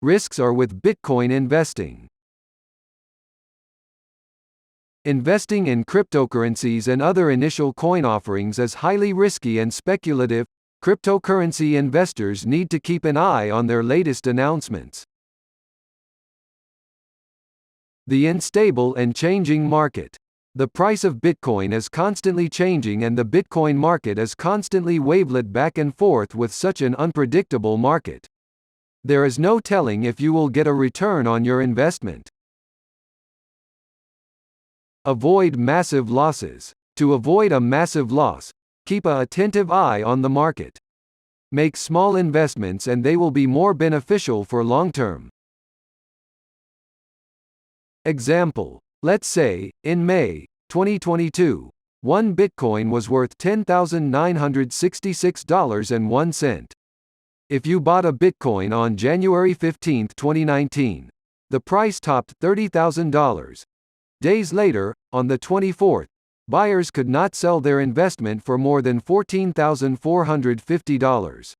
Risks are with Bitcoin investing. Investing in cryptocurrencies and other initial coin offerings is highly risky and speculative. Cryptocurrency investors need to keep an eye on their latest announcements. The unstable and changing market. The price of Bitcoin is constantly changing, and the Bitcoin market is constantly wavelet back and forth with such an unpredictable market. There is no telling if you will get a return on your investment. Avoid massive losses. To avoid a massive loss, keep an attentive eye on the market. Make small investments and they will be more beneficial for long term. Example. Let's say, in May 2022, one Bitcoin was worth $10,966.01. If you bought a Bitcoin on January 15, 2019, the price topped $30,000. Days later, on the 24th, buyers could not sell their investment for more than $14,450.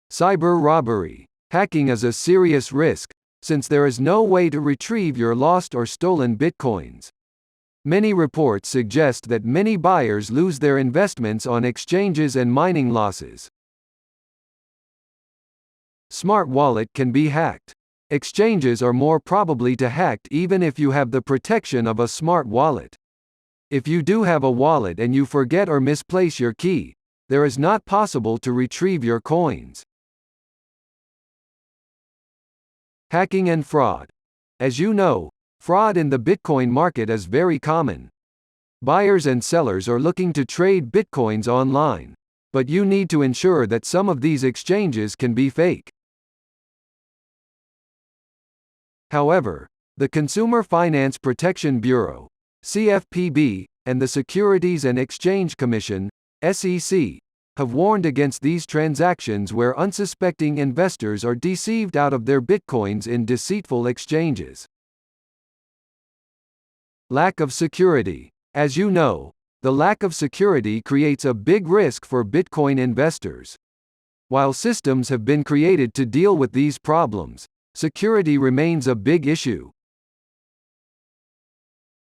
Cyber robbery. Hacking is a serious risk, since there is no way to retrieve your lost or stolen Bitcoins. Many reports suggest that many buyers lose their investments on exchanges and mining losses. Smart wallet can be hacked. Exchanges are more probably to hacked even if you have the protection of a smart wallet. If you do have a wallet and you forget or misplace your key, there is not possible to retrieve your coins. Hacking and fraud. As you know, fraud in the Bitcoin market is very common. Buyers and sellers are looking to trade Bitcoins online, but you need to ensure that some of these exchanges can be fake. However, the Consumer Finance Protection Bureau, CFPB, and the Securities and Exchange Commission, SEC, have warned against these transactions where unsuspecting investors are deceived out of their Bitcoins in deceitful exchanges. Lack of security. As you know, the lack of security creates a big risk for Bitcoin investors. While systems have been created to deal with these problems, security remains a big issue.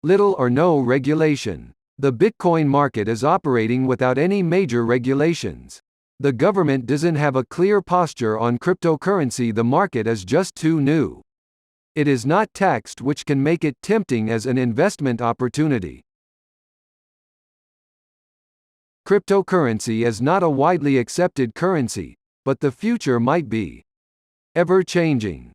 Little or no regulation. The Bitcoin market is operating without any major regulations. The government doesn't have a clear posture on cryptocurrency. The market is just too new. It is not taxed, which can make it tempting as an investment opportunity. Cryptocurrency is not a widely accepted currency, but the future might be. Ever-changing.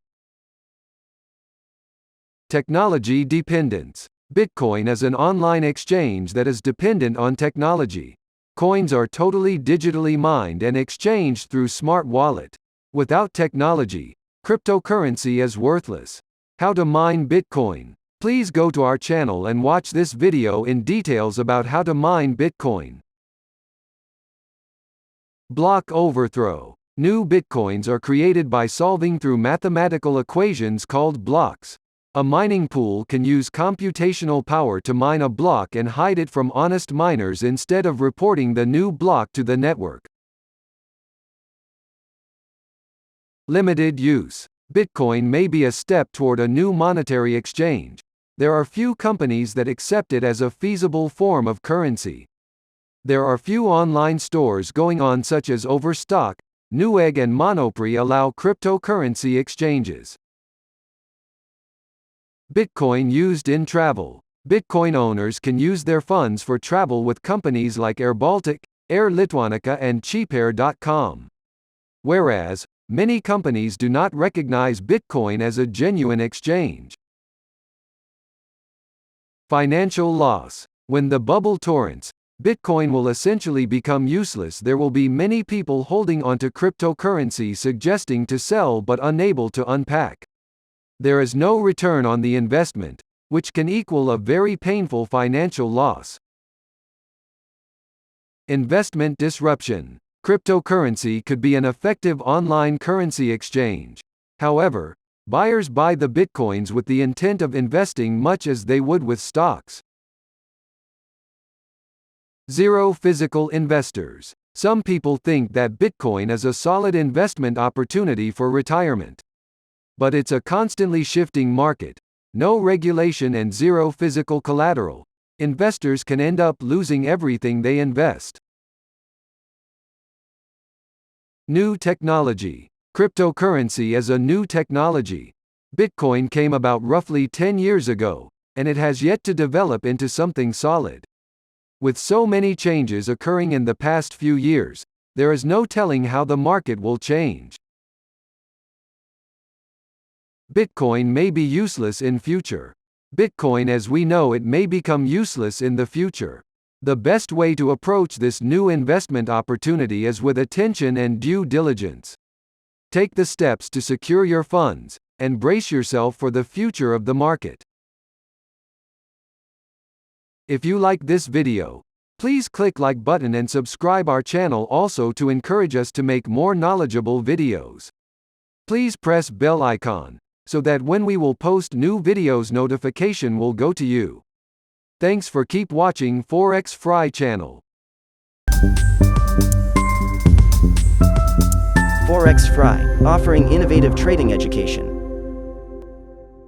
Technology dependence. Bitcoin is an online exchange that is dependent on technology. Coins are totally digitally mined and exchanged through smart wallet. Without technology, cryptocurrency is worthless. How to mine Bitcoin. Please go to our channel and watch this video in details about how to mine Bitcoin. Block overthrow. New Bitcoins are created by solving through mathematical equations called blocks. A mining pool can use computational power to mine a block and hide it from honest miners instead of reporting the new block to the network. Limited use. Bitcoin may be a step toward a new monetary exchange. There are few companies that accept it as a feasible form of currency. There are few online stores going on such as Overstock, Newegg and Monoprix allow cryptocurrency exchanges. Bitcoin used in travel. Bitcoin owners can use their funds for travel with companies like airBaltic, Air Lituanica and cheapair.com. Whereas, many companies do not recognize Bitcoin as a genuine exchange. Financial loss. When the bubble torrents, Bitcoin will essentially become useless. There will be many people holding onto cryptocurrency suggesting to sell but unable to unpack. There is no return on the investment, which can equal a very painful financial loss. Investment disruption. Cryptocurrency could be an effective online currency exchange. However, buyers buy the Bitcoins with the intent of investing much as they would with stocks. Zero physical investors. Some people think that Bitcoin is a solid investment opportunity for retirement. But it's a constantly shifting market. No regulation and zero physical collateral. Investors can end up losing everything they invest. New technology. Cryptocurrency is a new technology. Bitcoin came about roughly 10 years ago, and it has yet to develop into something solid. With so many changes occurring in the past few years, there is no telling how the market will change. Bitcoin may be useless in future. Bitcoin as we know it may become useless in the future. The best way to approach this new investment opportunity is with attention and due diligence. Take the steps to secure your funds, and brace yourself for the future of the market. If you like this video, please click like button and subscribe our channel also to encourage us to make more knowledgeable videos. Please press bell icon, so that when we will post new videos notification will go to you. Thanks for keep watching forexfry channel. Forexfry, offering innovative trading education.